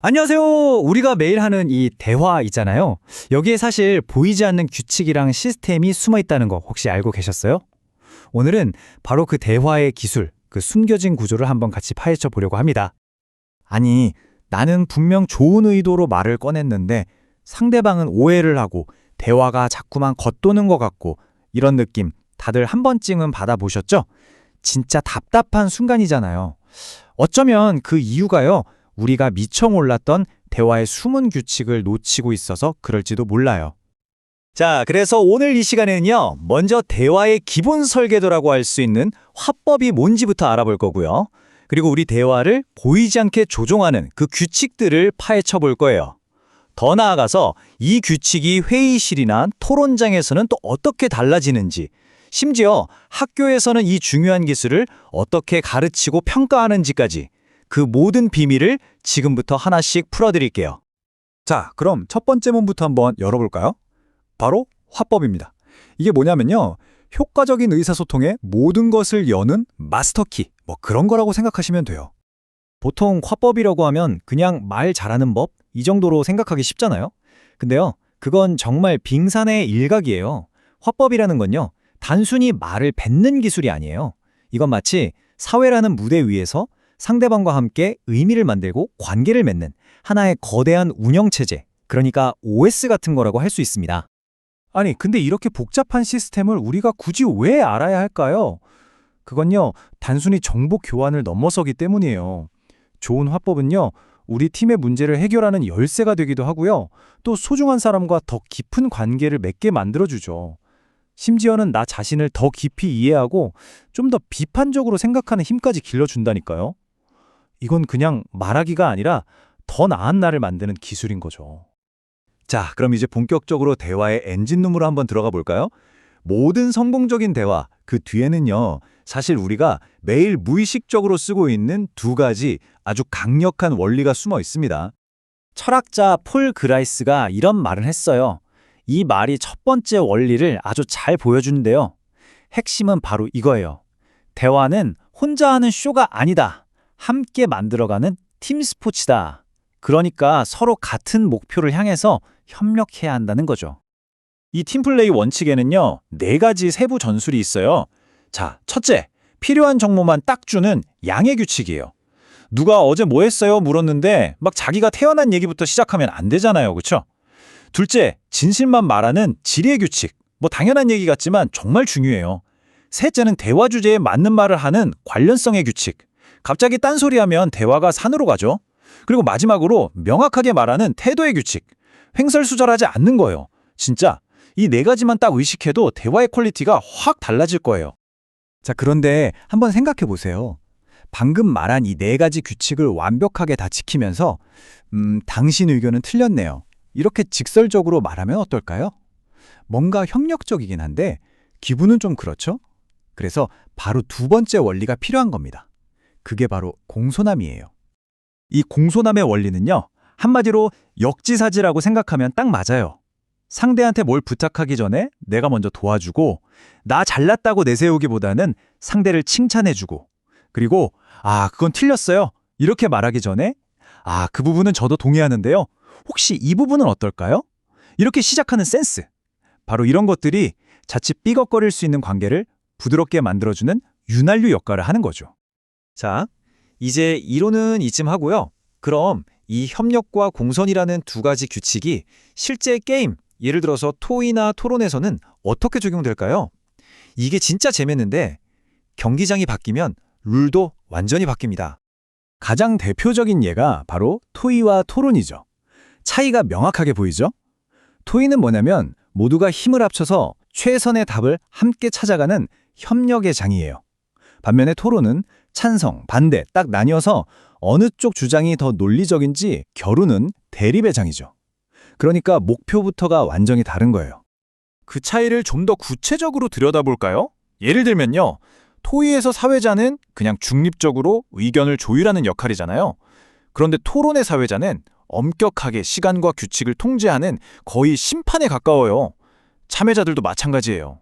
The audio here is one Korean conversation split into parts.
안녕하세요. 우리가 매일 하는 이 대화 있잖아요. 여기에 사실 보이지 않는 규칙이랑 시스템이 숨어 있다는 거 혹시 알고 계셨어요? 오늘은 바로 그 대화의 기술, 그 숨겨진 구조를 한번 같이 파헤쳐 보려고 합니다. 아니, 나는 분명 좋은 의도로 말을 꺼냈는데 상대방은 오해를 하고 대화가 자꾸만 겉도는 것 같고 이런 느낌 다들 한 번쯤은 받아보셨죠? 진짜 답답한 순간이잖아요. 어쩌면 그 이유가요, 우리가 미처 몰랐던 대화의 숨은 규칙을 놓치고 있어서 그럴지도 몰라요. 자, 그래서 오늘 이 시간에는요, 먼저 대화의 기본 설계도라고 할 수 있는 화법이 뭔지부터 알아볼 거고요. 그리고 우리 대화를 보이지 않게 조종하는 그 규칙들을 파헤쳐 볼 거예요. 더 나아가서 이 규칙이 회의실이나 토론장에서는 또 어떻게 달라지는지, 심지어 학교에서는 이 중요한 기술을 어떻게 가르치고 평가하는지까지 그 모든 비밀을 지금부터 하나씩 풀어드릴게요. 자, 그럼 첫 번째 문부터 한번 열어볼까요? 바로 화법입니다. 이게 뭐냐면요, 효과적인 의사소통의 모든 것을 여는 마스터키, 그런 거라고 생각하시면 돼요. 보통 화법이라고 하면 그냥 말 잘하는 법? 이 정도로 생각하기 쉽잖아요. 근데요, 그건 정말 빙산의 일각이에요. 화법이라는 건요, 단순히 말을 뱉는 기술이 아니에요. 이건 마치 사회라는 무대 위에서 상대방과 함께 의미를 만들고 관계를 맺는 하나의 거대한 운영체제, 그러니까 OS 같은 거라고 할 수 있습니다. 아니, 근데 이렇게 복잡한 시스템을 우리가 굳이 왜 알아야 할까요? 그건요, 단순히 정보 교환을 넘어서기 때문이에요. 좋은 화법은요, 우리 팀의 문제를 해결하는 열쇠가 되기도 하고요. 또 소중한 사람과 더 깊은 관계를 맺게 만들어주죠. 심지어는 나 자신을 더 깊이 이해하고 좀 더 비판적으로 생각하는 힘까지 길러준다니까요. 이건 그냥 말하기가 아니라 더 나은 나를 만드는 기술인 거죠. 자, 그럼 이제 본격적으로 대화의 엔진룸으로 한번 들어가 볼까요? 모든 성공적인 대화, 그 뒤에는요, 사실 우리가 매일 무의식적으로 쓰고 있는 두 가지 아주 강력한 원리가 숨어 있습니다. 철학자 폴 그라이스가 이런 말을 했어요. 이 말이 첫 번째 원리를 아주 잘 보여주는데요. 핵심은 바로 이거예요. 대화는 혼자 하는 쇼가 아니다. 함께 만들어가는 팀 스포츠다. 그러니까 서로 같은 목표를 향해서 협력해야 한다는 거죠. 이 팀플레이 원칙에는요, 네 가지 세부 전술이 있어요. 자, 첫째, 필요한 정보만 딱 주는 양의 규칙이에요. 누가 어제 뭐 했어요? 물었는데 막 자기가 태어난 얘기부터 시작하면 안 되잖아요. 그렇죠? 둘째, 진실만 말하는 질의 규칙. 당연한 얘기 같지만 정말 중요해요. 셋째는 대화 주제에 맞는 말을 하는 관련성의 규칙. 갑자기 딴소리하면 대화가 산으로 가죠. 그리고 마지막으로 명확하게 말하는 태도의 규칙. 횡설수설하지 않는 거예요. 진짜 이 네 가지만 딱 의식해도 대화의 퀄리티가 확 달라질 거예요. 자, 그런데 한번 생각해 보세요. 방금 말한 이 네 가지 규칙을 완벽하게 다 지키면서 당신 의견은 틀렸네요. 이렇게 직설적으로 말하면 어떨까요? 뭔가 협력적이긴 한데 기분은 좀 그렇죠? 그래서 바로 두 번째 원리가 필요한 겁니다. 그게 바로 공손함이에요. 이 공손함의 원리는요, 한마디로 역지사지라고 생각하면 딱 맞아요. 상대한테 뭘 부탁하기 전에 내가 먼저 도와주고, 나 잘났다고 내세우기보다는 상대를 칭찬해주고, 그리고 그건 틀렸어요. 이렇게 말하기 전에 그 부분은 저도 동의하는데요. 혹시 이 부분은 어떨까요? 이렇게 시작하는 센스. 바로 이런 것들이 자칫 삐걱거릴 수 있는 관계를 부드럽게 만들어주는 윤활유 역할을 하는 거죠. 자, 이제 이론은 이쯤 하고요. 그럼 이 협력과 공선이라는 두 가지 규칙이 실제 게임, 예를 들어서 토의나 토론에서는 어떻게 적용될까요? 이게 진짜 재밌는데 경기장이 바뀌면 룰도 완전히 바뀝니다. 가장 대표적인 예가 바로 토의와 토론이죠. 차이가 명확하게 보이죠? 토의는 뭐냐면 모두가 힘을 합쳐서 최선의 답을 함께 찾아가는 협력의 장이에요. 반면에 토론은 찬성, 반대 딱 나뉘어서 어느 쪽 주장이 더 논리적인지 겨루는 대립의 장이죠. 그러니까 목표부터가 완전히 다른 거예요. 그 차이를 좀 더 구체적으로 들여다볼까요? 예를 들면요. 토의에서 사회자는 그냥 중립적으로 의견을 조율하는 역할이잖아요. 그런데 토론의 사회자는 엄격하게 시간과 규칙을 통제하는 거의 심판에 가까워요. 참여자들도 마찬가지예요.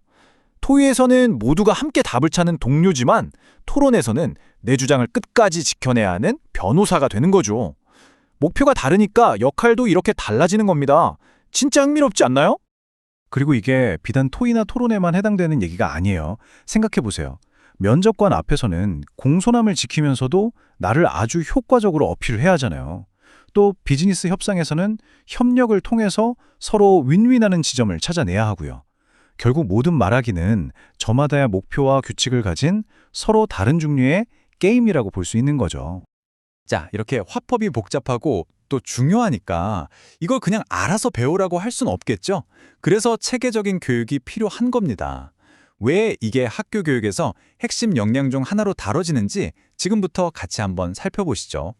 토의에서는 모두가 함께 답을 찾는 동료지만 토론에서는 내 주장을 끝까지 지켜내야 하는 변호사가 되는 거죠. 목표가 다르니까 역할도 이렇게 달라지는 겁니다. 진짜 흥미롭지 않나요? 그리고 이게 비단 토의나 토론에만 해당되는 얘기가 아니에요. 생각해보세요. 면접관 앞에서는 공손함을 지키면서도 나를 아주 효과적으로 어필을 해야 하잖아요. 또 비즈니스 협상에서는 협력을 통해서 서로 윈윈하는 지점을 찾아내야 하고요. 결국 모든 말하기는 저마다의 목표와 규칙을 가진 서로 다른 종류의 게임이라고 볼 수 있는 거죠. 자, 이렇게 화법이 복잡하고 또 중요하니까 이걸 그냥 알아서 배우라고 할 수는 없겠죠? 그래서 체계적인 교육이 필요한 겁니다. 왜 이게 학교 교육에서 핵심 역량 중 하나로 다뤄지는지 지금부터 같이 한번 살펴보시죠.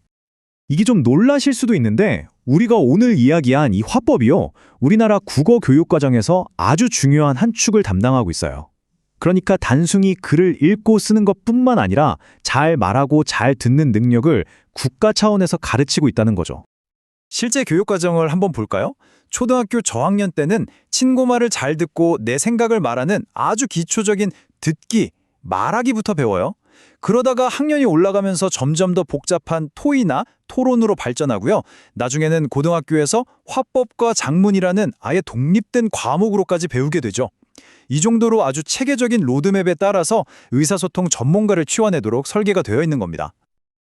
이게 좀 놀라실 수도 있는데 우리가 오늘 이야기한 이 화법이요. 우리나라 국어 교육 과정에서 아주 중요한 한 축을 담당하고 있어요. 그러니까 단순히 글을 읽고 쓰는 것뿐만 아니라 잘 말하고 잘 듣는 능력을 국가 차원에서 가르치고 있다는 거죠. 실제 교육 과정을 한번 볼까요? 초등학교 저학년 때는 친구말을 잘 듣고 내 생각을 말하는 아주 기초적인 듣기, 말하기부터 배워요. 그러다가 학년이 올라가면서 점점 더 복잡한 토의나 토론으로 발전하고요. 나중에는 고등학교에서 화법과 작문이라는 아예 독립된 과목으로까지 배우게 되죠. 이 정도로 아주 체계적인 로드맵에 따라서 의사소통 전문가를 키워내도록 설계가 되어 있는 겁니다.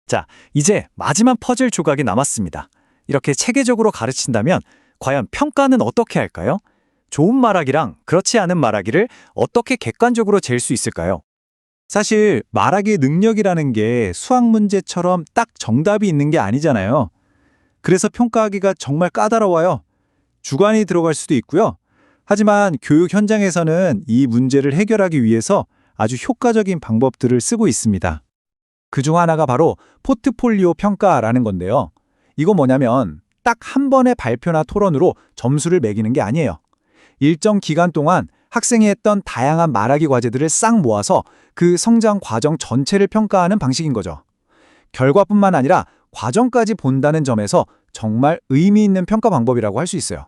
자, 이제 마지막 퍼즐 조각이 남았습니다. 이렇게 체계적으로 가르친다면 과연 평가는 어떻게 할까요? 좋은 말하기랑 그렇지 않은 말하기를 어떻게 객관적으로 잴 수 있을까요? 사실 말하기 능력이라는 게 수학 문제처럼 딱 정답이 있는 게 아니잖아요. 그래서 평가하기가 정말 까다로워요. 주관이 들어갈 수도 있고요. 하지만 교육 현장에서는 이 문제를 해결하기 위해서 아주 효과적인 방법들을 쓰고 있습니다. 그중 하나가 바로 포트폴리오 평가라는 건데요. 이거 뭐냐면 딱 한 번의 발표나 토론으로 점수를 매기는 게 아니에요. 일정 기간 동안 학생이 했던 다양한 말하기 과제들을 싹 모아서 그 성장 과정 전체를 평가하는 방식인 거죠. 결과뿐만 아니라 과정까지 본다는 점에서 정말 의미 있는 평가 방법이라고 할 수 있어요.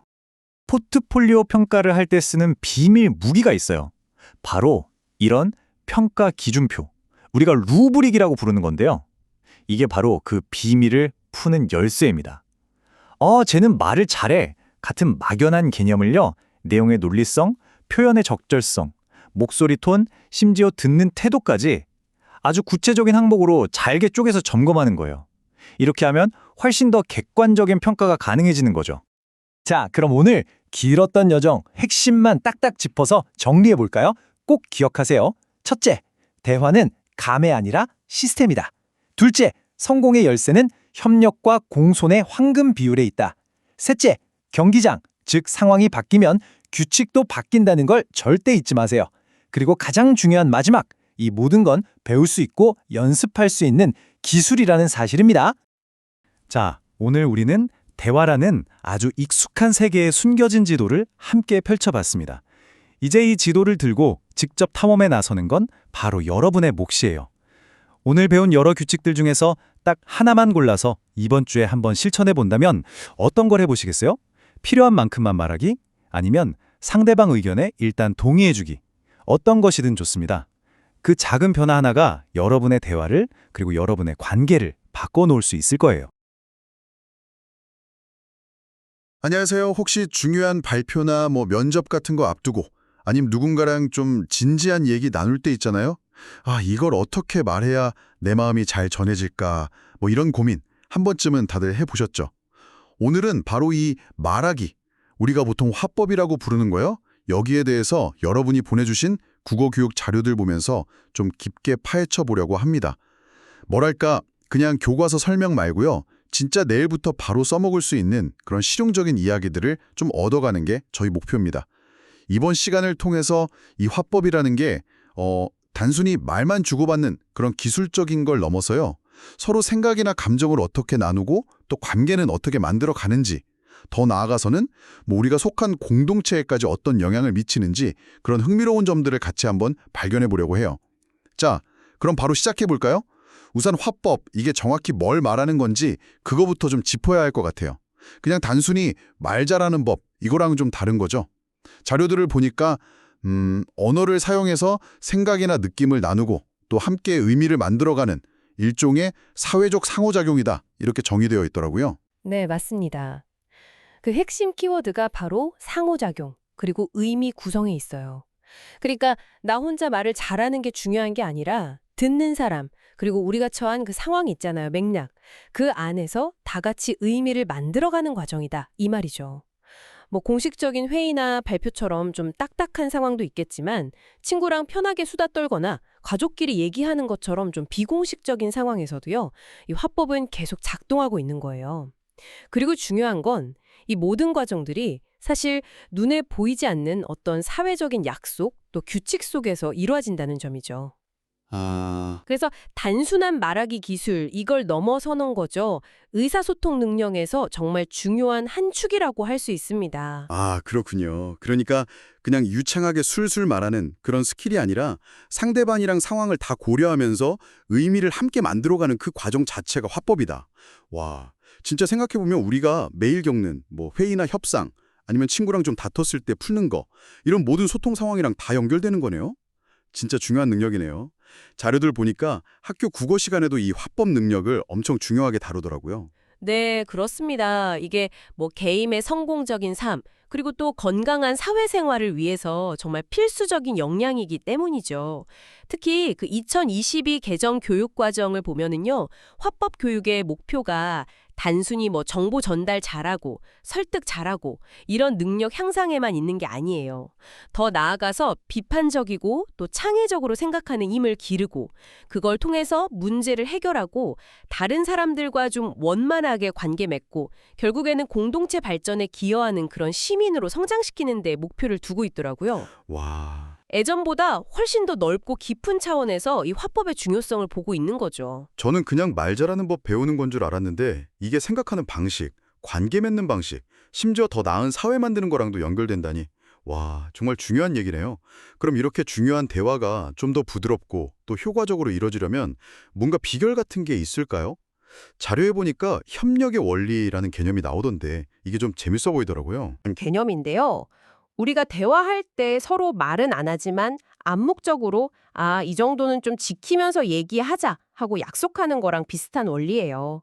포트폴리오 평가를 할 때 쓰는 비밀 무기가 있어요. 바로 이런 평가 기준표. 우리가 루브릭이라고 부르는 건데요. 이게 바로 그 비밀을 푸는 열쇠입니다. 쟤는 말을 잘해. 같은 막연한 개념을요. 내용의 논리성, 표현의 적절성, 목소리 톤, 심지어 듣는 태도까지 아주 구체적인 항목으로 잘게 쪼개서 점검하는 거예요. 이렇게 하면 훨씬 더 객관적인 평가가 가능해지는 거죠. 자, 그럼 오늘 길었던 여정 핵심만 딱딱 짚어서 정리해 볼까요? 꼭 기억하세요. 첫째, 대화는 감이 아니라 시스템이다. 둘째, 성공의 열쇠는 협력과 공손의 황금 비율에 있다. 셋째, 경기장, 즉 상황이 바뀌면 규칙도 바뀐다는 걸 절대 잊지 마세요. 그리고 가장 중요한 마지막, 이 모든 건 배울 수 있고 연습할 수 있는 기술이라는 사실입니다. 자, 오늘 우리는 대화라는 아주 익숙한 세계에 숨겨진 지도를 함께 펼쳐봤습니다. 이제 이 지도를 들고 직접 탐험에 나서는 건 바로 여러분의 몫이에요. 오늘 배운 여러 규칙들 중에서 딱 하나만 골라서 이번 주에 한번 실천해 본다면 어떤 걸 해보시겠어요? 필요한 만큼만 말하기? 아니면 상대방 의견에 일단 동의해주기? 어떤 것이든 좋습니다. 그 작은 변화 하나가 여러분의 대화를 그리고 여러분의 관계를 바꿔놓을 수 있을 거예요. 안녕하세요. 혹시 중요한 발표나 면접 같은 거 앞두고 아니면 누군가랑 좀 진지한 얘기 나눌 때 있잖아요. 이걸 어떻게 말해야 내 마음이 잘 전해질까? 이런 고민 한 번쯤은 다들 해보셨죠? 오늘은 바로 이 말하기, 우리가 보통 화법이라고 부르는 거요. 여기에 대해서 여러분이 보내주신 국어교육 자료들 보면서 좀 깊게 파헤쳐 보려고 합니다. 뭐랄까, 그냥 교과서 설명 말고요. 진짜 내일부터 바로 써먹을 수 있는 그런 실용적인 이야기들을 좀 얻어가는 게 저희 목표입니다. 이번 시간을 통해서 이 화법이라는 게 단순히 말만 주고받는 그런 기술적인 걸 넘어서요. 서로 생각이나 감정을 어떻게 나누고 또 관계는 어떻게 만들어 가는지, 더 나아가서는 우리가 속한 공동체에까지 어떤 영향을 미치는지 그런 흥미로운 점들을 같이 한번 발견해 보려고 해요. 자, 그럼 바로 시작해 볼까요? 우선 화법, 이게 정확히 뭘 말하는 건지 그거부터 좀 짚어야 할 것 같아요. 그냥 단순히 말 잘하는 법, 이거랑은 좀 다른 거죠. 자료들을 보니까 언어를 사용해서 생각이나 느낌을 나누고 또 함께 의미를 만들어가는 일종의 사회적 상호작용이다, 이렇게 정의되어 있더라고요. 네, 맞습니다. 그 핵심 키워드가 바로 상호작용, 그리고 의미 구성에 있어요. 그러니까 나 혼자 말을 잘하는 게 중요한 게 아니라 듣는 사람, 그리고 우리가 처한 그 상황이 있잖아요, 맥락. 그 안에서 다 같이 의미를 만들어가는 과정이다, 이 말이죠. 뭐 공식적인 회의나 발표처럼 좀 딱딱한 상황도 있겠지만 친구랑 편하게 수다 떨거나 가족끼리 얘기하는 것처럼 좀 비공식적인 상황에서도요, 이 화법은 계속 작동하고 있는 거예요. 그리고 중요한 건 이 모든 과정들이 사실 눈에 보이지 않는 어떤 사회적인 약속 또 규칙 속에서 이루어진다는 점이죠. 아, 그래서 단순한 말하기 기술 이걸 넘어서는 거죠. 의사소통 능력에서 정말 중요한 한 축이라고 할 수 있습니다. 아, 그렇군요. 그러니까 그냥 유창하게 술술 말하는 그런 스킬이 아니라 상대방이랑 상황을 다 고려하면서 의미를 함께 만들어가는 그 과정 자체가 화법이다. 와, 진짜 생각해보면 우리가 매일 겪는 뭐 회의나 협상 아니면 친구랑 좀 다퉜을 때 푸는 거 이런 모든 소통 상황이랑 다 연결되는 거네요. 진짜 중요한 능력이네요. 자료들 보니까 학교 국어 시간에도 이 화법 능력을 엄청 중요하게 다루더라고요. 네, 그렇습니다. 이게 뭐 개인의 성공적인 삶, 그리고 또 건강한 사회생활을 위해서 정말 필수적인 역량이기 때문이죠. 특히 그 2022 개정 교육과정을 보면은요, 화법 교육의 목표가 단순히 뭐 정보 전달 잘하고 설득 잘하고 이런 능력 향상에만 있는 게 아니에요. 더 나아가서 비판적이고 또 창의적으로 생각하는 힘을 기르고 그걸 통해서 문제를 해결하고 다른 사람들과 좀 원만하게 관계 맺고 결국에는 공동체 발전에 기여하는 그런 시민으로 성장시키는 데 목표를 두고 있더라고요. 와, 예전보다 훨씬 더 넓고 깊은 차원에서 이 화법의 중요성을 보고 있는 거죠. 저는 그냥 말 잘하는 법 배우는 건 줄 알았는데 이게 생각하는 방식, 관계 맺는 방식, 심지어 더 나은 사회 만드는 거랑도 연결된다니. 와, 정말 중요한 얘기네요. 그럼 이렇게 중요한 대화가 좀 더 부드럽고 또 효과적으로 이루어지려면 뭔가 비결 같은 게 있을까요? 자료에 보니까 협력의 원리라는 개념이 나오던데 이게 좀 재밌어 보이더라고요. 개념인데요. 우리가 대화할 때 서로 말은 안 하지만 암묵적으로 이 정도는 좀 지키면서 얘기하자 하고 약속하는 거랑 비슷한 원리예요.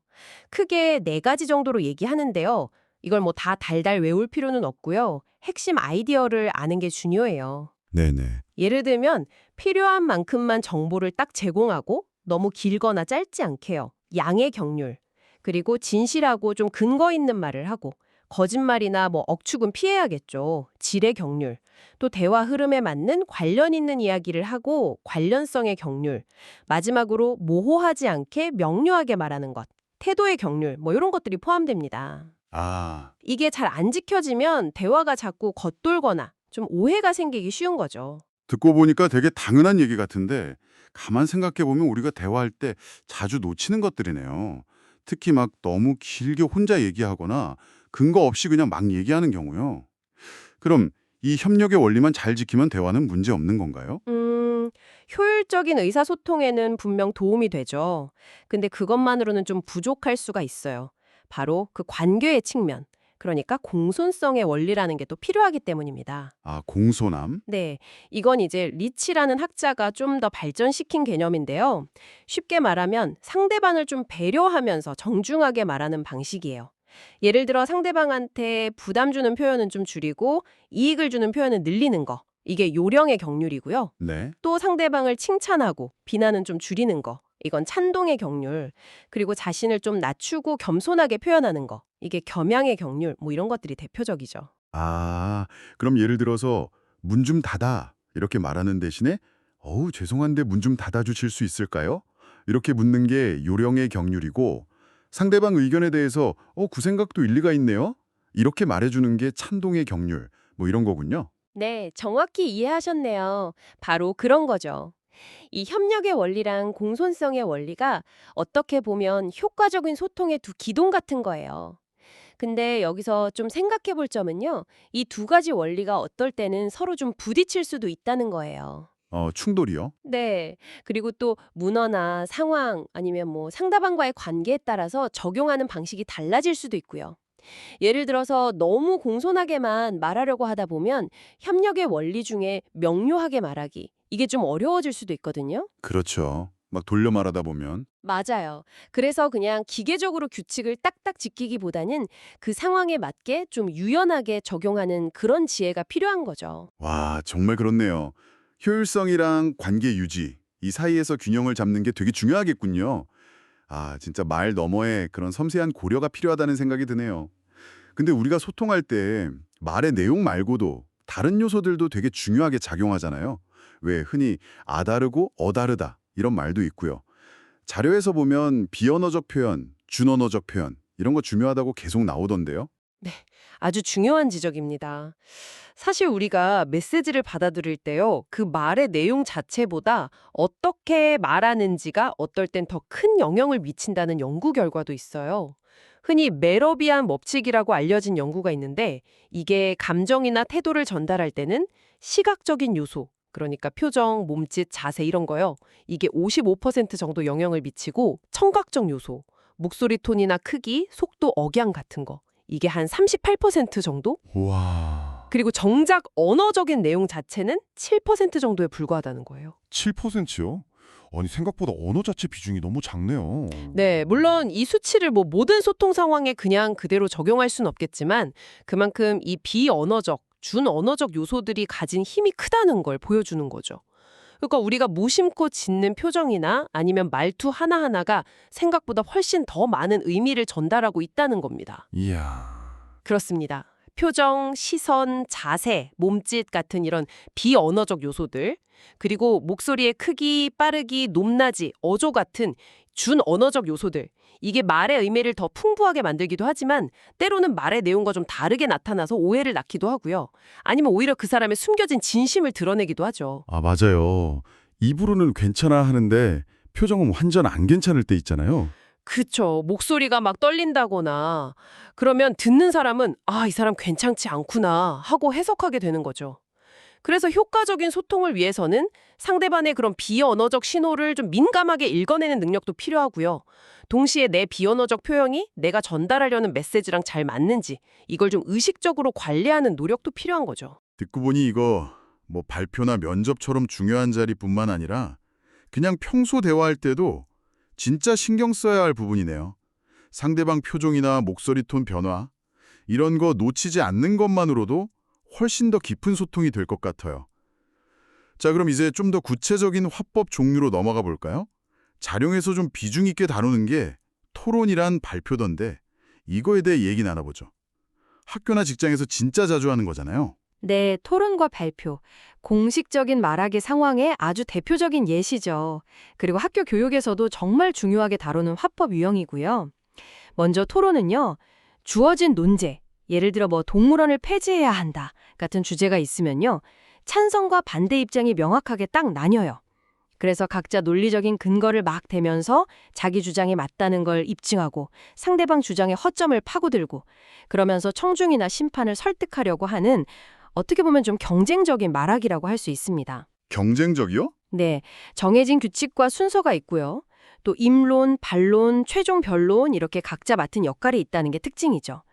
크게 4가지 정도로 얘기하는데요. 이걸 뭐 다 달달 외울 필요는 없고요. 핵심 아이디어를 아는 게 중요해요. 네네. 예를 들면 필요한 만큼만 정보를 딱 제공하고 너무 길거나 짧지 않게요. 양의 경률. 그리고 진실하고 좀 근거 있는 말을 하고 거짓말이나 뭐 억측은 피해야겠죠. 질의 경률. 또 대화 흐름에 맞는 관련 있는 이야기를 하고 관련성의 경률. 마지막으로 모호하지 않게 명료하게 말하는 것. 태도의 경률. 뭐 이런 것들이 포함됩니다. 아, 이게 잘 안 지켜지면 대화가 자꾸 겉돌거나 좀 오해가 생기기 쉬운 거죠. 듣고 보니까 되게 당연한 얘기 같은데 가만 생각해 보면 우리가 대화할 때 자주 놓치는 것들이네요. 특히 막 너무 길게 혼자 얘기하거나 근거 없이 그냥 막 얘기하는 경우요. 그럼 이 협력의 원리만 잘 지키면 대화는 문제 없는 건가요? 효율적인 의사소통에는 분명 도움이 되죠. 근데 그것만으로는 좀 부족할 수가 있어요. 바로 그 관계의 측면. 그러니까 공손성의 원리라는 게 또 필요하기 때문입니다. 아, 공손함? 네, 이건 이제 리치라는 학자가 좀 더 발전시킨 개념인데요. 쉽게 말하면 상대방을 좀 배려하면서 정중하게 말하는 방식이에요. 예를 들어 상대방한테 부담 주는 표현은 좀 줄이고 이익을 주는 표현은 늘리는 거. 이게 요령의 경륜이고요. 네. 또 상대방을 칭찬하고 비난은 좀 줄이는 거. 이건 찬동의 경륜. 그리고 자신을 좀 낮추고 겸손하게 표현하는 거. 이게 겸양의 경륜. 뭐 이런 것들이 대표적이죠. 아, 그럼 예를 들어서 문 좀 닫아 이렇게 말하는 대신에 어우, 죄송한데 문 좀 닫아 주실 수 있을까요? 이렇게 묻는 게 요령의 경륜이고 상대방 의견에 대해서 그 생각도 일리가 있네요. 이렇게 말해주는 게 찬동의 경륜. 뭐 이런 거군요. 네, 정확히 이해하셨네요. 바로 그런 거죠. 이 협력의 원리랑 공손성의 원리가 어떻게 보면 효과적인 소통의 두 기둥 같은 거예요. 근데 여기서 좀 생각해 볼 점은요. 이 2가지 원리가 어떨 때는 서로 좀 부딪힐 수도 있다는 거예요. 충돌이요? 네. 그리고 또 문화나 상황 아니면 뭐 상대방과의 관계에 따라서 적용하는 방식이 달라질 수도 있고요. 예를 들어서 너무 공손하게만 말하려고 하다 보면 협력의 원리 중에 명료하게 말하기 이게 좀 어려워질 수도 있거든요. 그렇죠. 막 돌려 말하다 보면. 맞아요. 그래서 그냥 기계적으로 규칙을 딱딱 지키기보다는 그 상황에 맞게 좀 유연하게 적용하는 그런 지혜가 필요한 거죠. 와, 정말 그렇네요. 효율성이랑 관계 유지, 이 사이에서 균형을 잡는 게 되게 중요하겠군요. 아, 진짜 말 너머에 그런 섬세한 고려가 필요하다는 생각이 드네요. 근데 우리가 소통할 때 말의 내용 말고도 다른 요소들도 되게 중요하게 작용하잖아요. 왜 흔히 아다르고 어다르다 이런 말도 있고요. 자료에서 보면 비언어적 표현, 준언어적 표현 이런 거 중요하다고 계속 나오던데요. 아주 중요한 지적입니다. 사실 우리가 메시지를 받아들일 때요, 그 말의 내용 자체보다 어떻게 말하는지가 어떨 땐 더 큰 영향을 미친다는 연구 결과도 있어요. 흔히 메러비안 법칙이라고 알려진 연구가 있는데 이게 감정이나 태도를 전달할 때는 시각적인 요소, 그러니까 표정, 몸짓, 자세 이런 거요. 이게 55% 정도 영향을 미치고 청각적 요소, 목소리 톤이나 크기, 속도, 억양 같은 거. 이게 한 38% 정도? 와, 그리고 정작 언어적인 내용 자체는 7% 정도에 불과하다는 거예요. 7%요? 아니 생각보다 언어 자체 비중이 너무 작네요. 네, 물론 이 수치를 뭐 모든 소통 상황에 그냥 그대로 적용할 수는 없겠지만 그만큼 이 비언어적, 준언어적 요소들이 가진 힘이 크다는 걸 보여주는 거죠. 그러니까 우리가 무심코 짓는 표정이나 아니면 말투 하나하나가 생각보다 훨씬 더 많은 의미를 전달하고 있다는 겁니다. 이야, 그렇습니다. 표정, 시선, 자세, 몸짓 같은 이런 비언어적 요소들, 그리고 목소리의 크기, 빠르기, 높낮이, 어조 같은 준언어적 요소들, 이게 말의 의미를 더 풍부하게 만들기도 하지만 때로는 말의 내용과 좀 다르게 나타나서 오해를 낳기도 하고요. 아니면 오히려 그 사람의 숨겨진 진심을 드러내기도 하죠. 아, 맞아요. 입으로는 괜찮아 하는데 표정은 완전 안 괜찮을 때 있잖아요. 그쵸. 목소리가 막 떨린다거나 그러면 듣는 사람은 아, 이 사람 괜찮지 않구나 하고 해석하게 되는 거죠. 그래서 효과적인 소통을 위해서는 상대방의 그런 비언어적 신호를 좀 민감하게 읽어내는 능력도 필요하고요. 동시에 내 비언어적 표현이 내가 전달하려는 메시지랑 잘 맞는지 이걸 좀 의식적으로 관리하는 노력도 필요한 거죠. 듣고 보니 이거 뭐 발표나 면접처럼 중요한 자리뿐만 아니라 그냥 평소 대화할 때도 진짜 신경 써야 할 부분이네요. 상대방 표정이나 목소리 톤 변화, 이런 거 놓치지 않는 것만으로도 훨씬 더 깊은 소통이 될 것 같아요. 자, 그럼 이제 좀 더 구체적인 화법 종류로 넘어가 볼까요? 자료에서 좀 비중 있게 다루는 게 토론이란 발표던데 이거에 대해 얘기 나눠보죠. 학교나 직장에서 진짜 자주 하는 거잖아요. 네, 토론과 발표. 공식적인 말하기 상황의 아주 대표적인 예시죠. 그리고 학교 교육에서도 정말 중요하게 다루는 화법 유형이고요. 먼저 토론은요, 주어진 논제, 예를 들어 뭐 동물원을 폐지해야 한다 같은 주제가 있으면요, 찬성과 반대 입장이 명확하게 딱 나뉘어요. 그래서 각자 논리적인 근거를 막 대면서 자기 주장이 맞다는 걸 입증하고 상대방 주장의 허점을 파고들고 그러면서 청중이나 심판을 설득하려고 하는 어떻게 보면 좀 경쟁적인 말하기라고 할 수 있습니다. 경쟁적이요? 네, 정해진 규칙과 순서가 있고요. 또 임론, 반론, 최종 변론 이렇게 각자 맡은 역할이 있다는 게 특징이죠.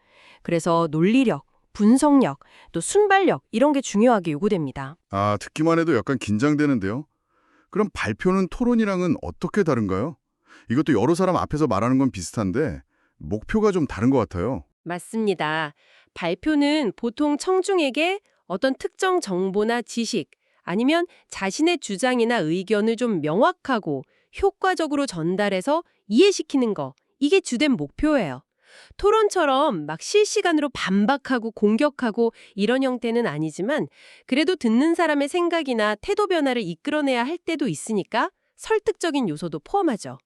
그래서 논리력, 분석력, 또 순발력 이런 게 중요하게 요구됩니다. 아, 듣기만 해도 약간 긴장되는데요. 그럼 발표는 토론이랑은 어떻게 다른가요? 이것도 여러 사람 앞에서 말하는 건 비슷한데 목표가 좀 다른 것 같아요. 맞습니다. 발표는 보통 청중에게 어떤 특정 정보나 지식 아니면 자신의 주장이나 의견을 좀 명확하고 효과적으로 전달해서 이해시키는 거, 이게 주된 목표예요. 토론처럼 막 실시간으로 반박하고 공격하고 이런 형태는 아니지만 그래도 듣는 사람의 생각이나 태도 변화를 이끌어내야 할 때도 있으니까 설득적인 요소도 포함하죠.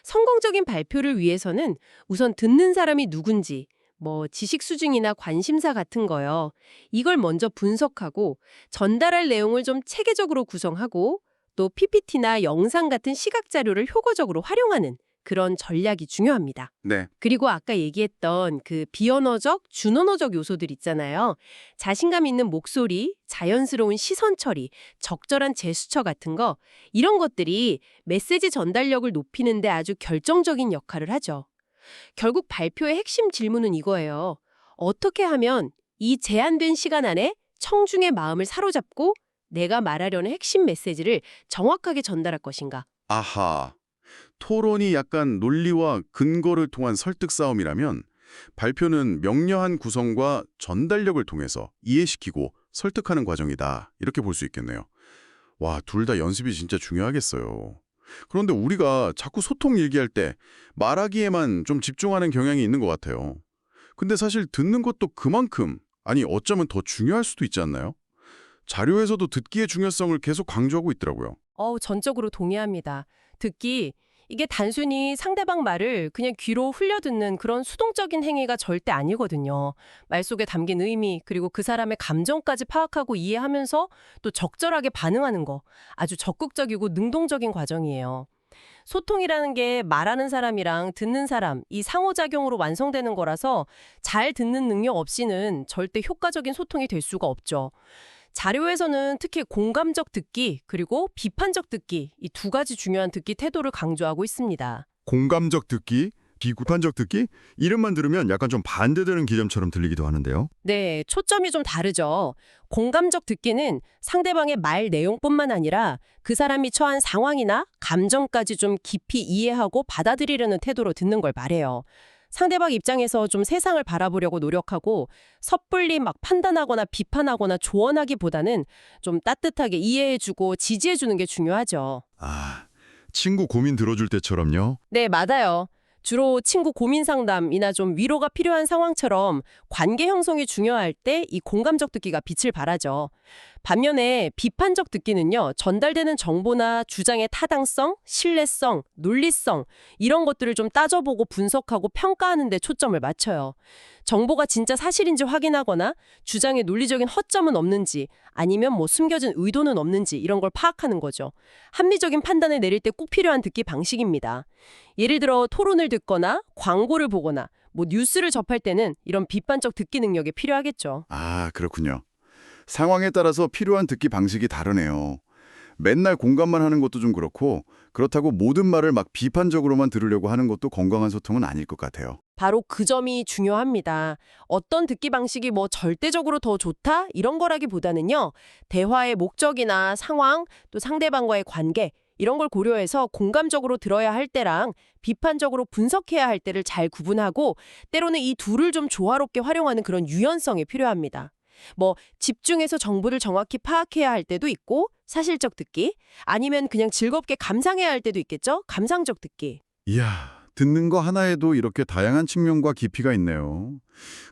성공적인 발표를 위해서는 우선 듣는 사람이 누군지, 뭐 지식 수준이나 관심사 같은 거요. 이걸 먼저 분석하고 전달할 내용을 좀 체계적으로 구성하고 또 PPT나 영상 같은 시각 자료를 효과적으로 활용하는 그런 전략이 중요합니다. 네. 그리고 아까 얘기했던 그 비언어적, 준언어적 요소들 있잖아요. 자신감 있는 목소리, 자연스러운 시선 처리, 적절한 제스처 같은 거 이런 것들이 메시지 전달력을 높이는 데 아주 결정적인 역할을 하죠. 결국 발표의 핵심 질문은 이거예요. 어떻게 하면 이 제한된 시간 안에 청중의 마음을 사로잡고 내가 말하려는 핵심 메시지를 정확하게 전달할 것인가? 아하. 토론이 약간 논리와 근거를 통한 설득 싸움이라면 발표는 명료한 구성과 전달력을 통해서 이해시키고 설득하는 과정이다. 이렇게 볼 수 있겠네요. 와, 둘 다 연습이 진짜 중요하겠어요. 그런데 우리가 자꾸 소통 얘기할 때 말하기에만 좀 집중하는 경향이 있는 것 같아요. 근데 사실 듣는 것도 그만큼, 아니 어쩌면 더 중요할 수도 있지 않나요? 자료에서도 듣기의 중요성을 계속 강조하고 있더라고요. 전적으로 동의합니다. 듣기, 이게 단순히 상대방 말을 그냥 귀로 흘려듣는 그런 수동적인 행위가 절대 아니거든요. 말 속에 담긴 의미, 그리고 그 사람의 감정까지 파악하고 이해하면서 또 적절하게 반응하는 거, 아주 적극적이고 능동적인 과정이에요. 소통이라는 게 말하는 사람이랑 듣는 사람, 이 상호작용으로 완성되는 거라서 잘 듣는 능력 없이는 절대 효과적인 소통이 될 수가 없죠. 자료에서는 특히 공감적 듣기 그리고 비판적 듣기, 이 두 가지 중요한 듣기 태도를 강조하고 있습니다. 공감적 듣기, 비판적 듣기? 이름만 들으면 약간 좀 반대되는 개념처럼 들리기도 하는데요. 네, 초점이 좀 다르죠. 공감적 듣기는 상대방의 말 내용뿐만 아니라 그 사람이 처한 상황이나 감정까지 좀 깊이 이해하고 받아들이려는 태도로 듣는 걸 말해요. 상대방 입장에서 좀 세상을 바라보려고 노력하고 섣불리 막 판단하거나 비판하거나 조언하기보다는 좀 따뜻하게 이해해주고 지지해주는 게 중요하죠. 아, 친구 고민 들어줄 때처럼요? 네, 맞아요. 주로 친구 고민 상담이나 좀 위로가 필요한 상황처럼 관계 형성이 중요할 때 이 공감적 듣기가 빛을 발하죠. 반면에 비판적 듣기는요, 전달되는 정보나 주장의 타당성, 신뢰성, 논리성 이런 것들을 좀 따져보고 분석하고 평가하는 데 초점을 맞춰요. 정보가 진짜 사실인지 확인하거나 주장의 논리적인 허점은 없는지 아니면 뭐 숨겨진 의도는 없는지 이런 걸 파악하는 거죠. 합리적인 판단을 내릴 때 꼭 필요한 듣기 방식입니다. 예를 들어 토론을 듣거나 광고를 보거나 뭐 뉴스를 접할 때는 이런 비판적 듣기 능력이 필요하겠죠. 아, 그렇군요. 상황에 따라서 필요한 듣기 방식이 다르네요. 맨날 공감만 하는 것도 좀 그렇고 그렇다고 모든 말을 막 비판적으로만 들으려고 하는 것도 건강한 소통은 아닐 것 같아요. 바로 그 점이 중요합니다. 어떤 듣기 방식이 뭐 절대적으로 더 좋다? 이런 거라기보다는요. 대화의 목적이나 상황, 또 상대방과의 관계 이런 걸 고려해서 공감적으로 들어야 할 때랑 비판적으로 분석해야 할 때를 잘 구분하고 때로는 이 둘을 좀 조화롭게 활용하는 그런 유연성이 필요합니다. 뭐 집중해서 정보를 정확히 파악해야 할 때도 있고 사실적 듣기 아니면 그냥 즐겁게 감상해야 할 때도 있겠죠? 감상적 듣기. 이야, 듣는 거 하나에도 이렇게 다양한 측면과 깊이가 있네요.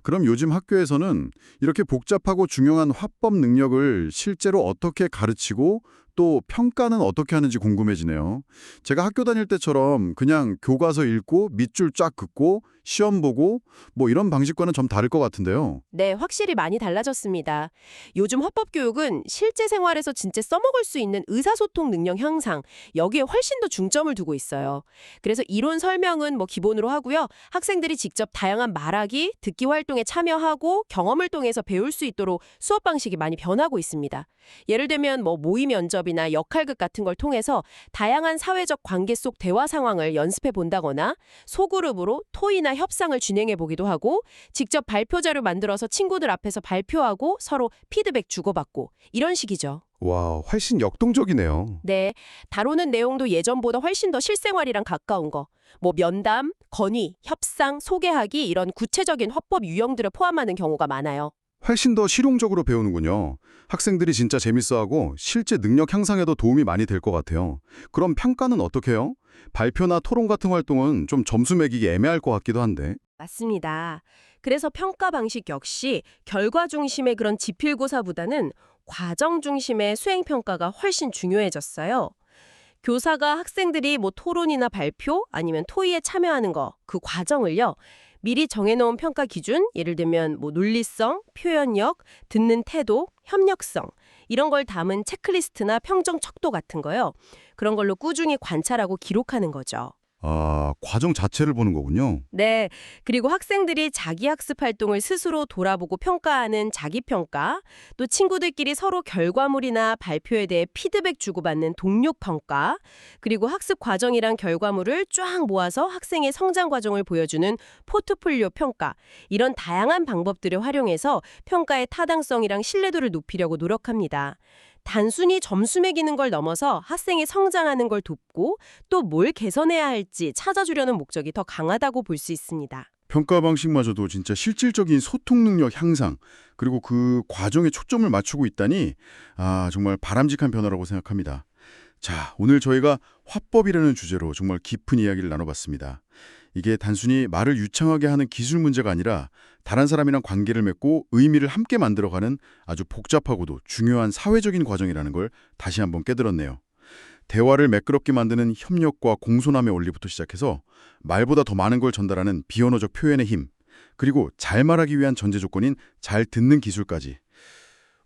그럼 요즘 학교에서는 이렇게 복잡하고 중요한 화법 능력을 실제로 어떻게 가르치고 또 평가는 어떻게 하는지 궁금해지네요. 제가 학교 다닐 때처럼 그냥 교과서 읽고 밑줄 쫙 긋고 시험 보고 뭐 이런 방식과는 좀 다를 것 같은데요. 네, 확실히 많이 달라졌습니다. 요즘 화법 교육은 실제 생활에서 진짜 써먹을 수 있는 의사소통 능력 향상, 여기에 훨씬 더 중점을 두고 있어요. 그래서 이론 설명은 뭐 기본으로 하고요. 학생들이 직접 다양한 말하기, 듣기 활동에 참여하고 경험을 통해서 배울 수 있도록 수업 방식이 많이 변하고 있습니다. 예를 들면 뭐 모의 면접이나 역할극 같은 걸 통해서 다양한 사회적 관계 속 대화 상황을 연습해 본다거나 소그룹으로 토의나 협상을 진행해 보기도 하고 직접 발표자료 만들어서 친구들 앞에서 발표하고 서로 피드백 주고받고 이런 식이죠. 와, 훨씬 역동적이네요. 네, 다루는 내용도 예전보다 훨씬 더 실생활이랑 가까운 거. 뭐 면담, 건의, 협상, 소개하기 이런 구체적인 화법 유형들을 포함하는 경우가 많아요. 훨씬 더 실용적으로 배우는군요. 학생들이 진짜 재밌어하고 실제 능력 향상에도 도움이 많이 될 것 같아요. 그럼 평가는 어떻게 해요? 발표나 토론 같은 활동은 좀 점수 매기기 애매할 것 같기도 한데. 맞습니다. 그래서 평가 방식 역시 결과 중심의 그런 지필고사보다는 과정 중심의 수행평가가 훨씬 중요해졌어요. 교사가 학생들이 뭐 토론이나 발표 아니면 토의에 참여하는 거, 그 과정을요. 미리 정해놓은 평가 기준, 예를 들면 뭐 논리성, 표현력, 듣는 태도, 협력성 이런 걸 담은 체크리스트나 평정 척도 같은 거요. 그런 걸로 꾸준히 관찰하고 기록하는 거죠. 아, 과정 자체를 보는 거군요. 네. 그리고 학생들이 자기 학습 활동을 스스로 돌아보고 평가하는 자기평가, 또 친구들끼리 서로 결과물이나 발표에 대해 피드백 주고받는 동료평가, 그리고 학습 과정이랑 결과물을 쫙 모아서 학생의 성장 과정을 보여주는 포트폴리오 평가, 이런 다양한 방법들을 활용해서 평가의 타당성이랑 신뢰도를 높이려고 노력합니다. 단순히 점수 매기는 걸 넘어서 학생이 성장하는 걸 돕고 또 뭘 개선해야 할지 찾아주려는 목적이 더 강하다고 볼 수 있습니다. 평가 방식마저도 진짜 실질적인 소통 능력 향상, 그리고 그 과정에 초점을 맞추고 있다니 정말 바람직한 변화라고 생각합니다. 자, 오늘 저희가 화법이라는 주제로 정말 깊은 이야기를 나눠봤습니다. 이게 단순히 말을 유창하게 하는 기술 문제가 아니라 다른 사람이랑 관계를 맺고 의미를 함께 만들어가는 아주 복잡하고도 중요한 사회적인 과정이라는 걸 다시 한번 깨달았네요. 대화를 매끄럽게 만드는 협력과 공손함의 원리부터 시작해서 말보다 더 많은 걸 전달하는 비언어적 표현의 힘, 그리고 잘 말하기 위한 전제 조건인 잘 듣는 기술까지.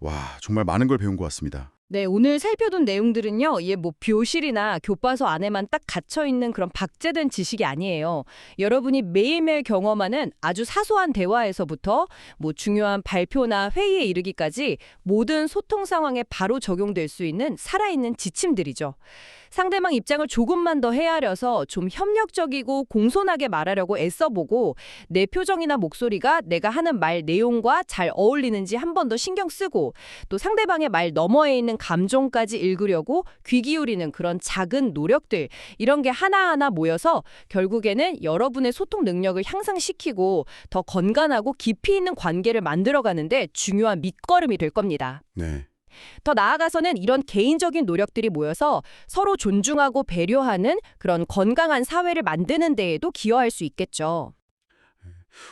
와, 정말 많은 걸 배운 것 같습니다. 네, 오늘 살펴본 내용들은요, 교실이나 교과서 안에만 딱 갇혀있는 그런 박제된 지식이 아니에요. 여러분이 매일매일 경험하는 아주 사소한 대화에서부터 중요한 발표나 회의에 이르기까지 모든 소통 상황에 바로 적용될 수 있는 살아있는 지침들이죠. 상대방 입장을 조금만 더 헤아려서 좀 협력적이고 공손하게 말하려고 애써보고 내 표정이나 목소리가 내가 하는 말 내용과 잘 어울리는지 한 번 더 신경 쓰고 또 상대방의 말 너머에 있는 감정까지 읽으려고 귀 기울이는 그런 작은 노력들, 이런 게 하나하나 모여서 결국에는 여러분의 소통 능력을 향상시키고 더 건강하고 깊이 있는 관계를 만들어가는데 중요한 밑거름이 될 겁니다. 네. 더 나아가서는 이런 개인적인 노력들이 모여서 서로 존중하고 배려하는 그런 건강한 사회를 만드는 데에도 기여할 수 있겠죠.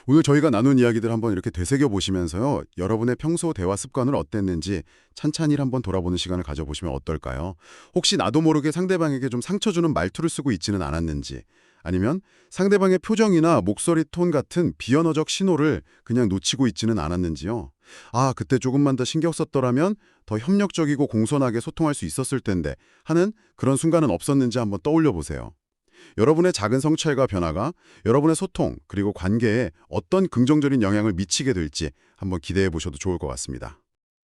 오늘 저희가 나눈 이야기들 한번 이렇게 되새겨 보시면서요, 여러분의 평소 대화 습관을 어땠는지 찬찬히 한번 돌아보는 시간을 가져보시면 어떨까요? 혹시 나도 모르게 상대방에게 좀 상처 주는 말투를 쓰고 있지는 않았는지, 아니면 상대방의 표정이나 목소리 톤 같은 비언어적 신호를 그냥 놓치고 있지는 않았는지요. 그때 조금만 더 신경 썼더라면 더 협력적이고 공손하게 소통할 수 있었을 텐데 하는 그런 순간은 없었는지 한번 떠올려 보세요. 여러분의 작은 성찰과 변화가 여러분의 소통 그리고 관계에 어떤 긍정적인 영향을 미치게 될지 한번 기대해 보셔도 좋을 것 같습니다.